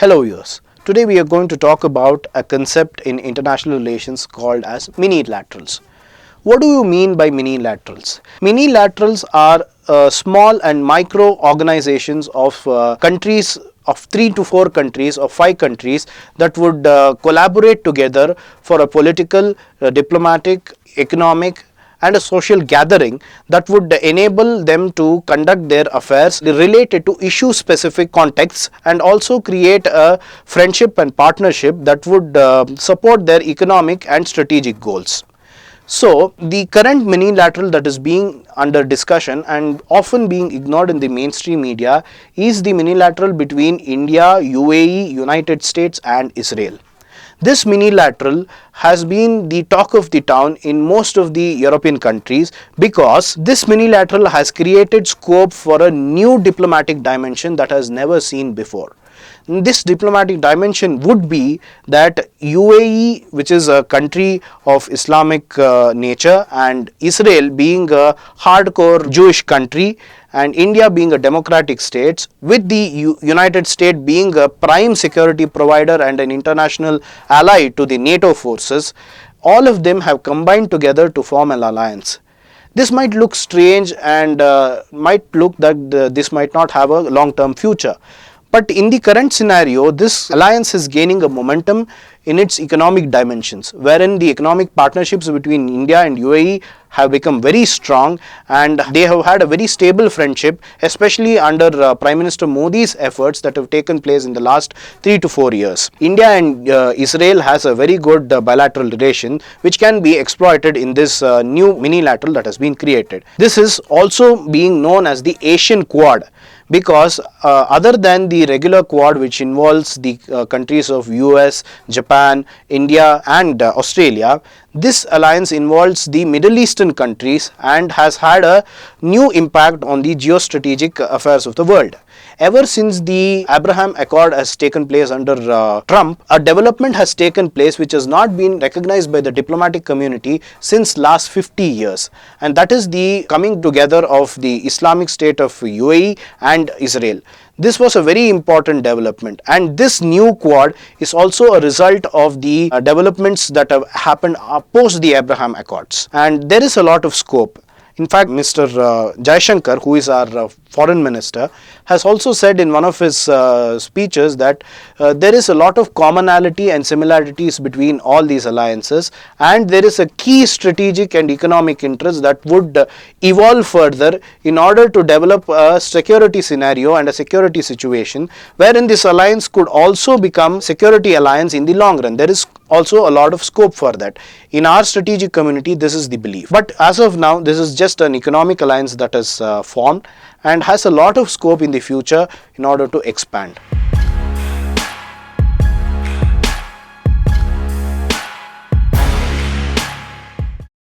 Hello viewers, today we are going to talk about a concept in international relations called as minilaterals. What do you mean by minilaterals? Minilaterals are small and micro organizations of countries of 3 to 4 countries or 5 countries that would collaborate together for a political, diplomatic, economic and a social gathering that would enable them to conduct their affairs related to issue specific contexts and also create a friendship and partnership that would support their economic and strategic goals. So, the current minilateral that is being under discussion and often being ignored in the mainstream media is the minilateral between India, UAE, United States and Israel. This minilateral has been the talk of the town in most of the European countries because this minilateral has created scope for a new diplomatic dimension that has never seen before. This diplomatic dimension would be that UAE, which is a country of Islamic nature, and Israel being a hardcore Jewish country, and India being a democratic state, with the United States being a prime security provider and an international ally to the NATO forces, all of them have combined together to form an alliance. This might look strange and might look that this might not have a long-term future. But in the current scenario, this alliance is gaining a momentum in its economic dimensions, wherein the economic partnerships between India and UAE have become very strong and they have had a very stable friendship, especially under Prime Minister Modi's efforts that have taken place in the last 3 to 4 years. India and Israel has a very good bilateral relation which can be exploited in this new minilateral that has been created. This is also being known as the Asian Quad, because other than the regular Quad which involves the countries of US, Japan, India and Australia, this alliance involves the Middle Eastern countries and has had a new impact on the geostrategic affairs of the world. Ever since the Abraham Accord has taken place under Trump, a development has taken place which has not been recognized by the diplomatic community since last 50 years, and that is the coming together of the Islamic State of UAE and Israel. This was a very important development, and this new Quad is also a result of the developments that have happened post the Abraham Accords, and there is a lot of scope. In fact, Mr. Jaishankar, who is our foreign minister, has also said in one of his speeches that there is a lot of commonality and similarities between all these alliances, and there is a key strategic and economic interest that would evolve further in order to develop a security scenario and a security situation wherein this alliance could also become security alliance in the long run. There is also a lot of scope for that. In our strategic community, this is the belief. But as of now, this is just an economic alliance that has formed and has a lot of scope in the future in order to expand.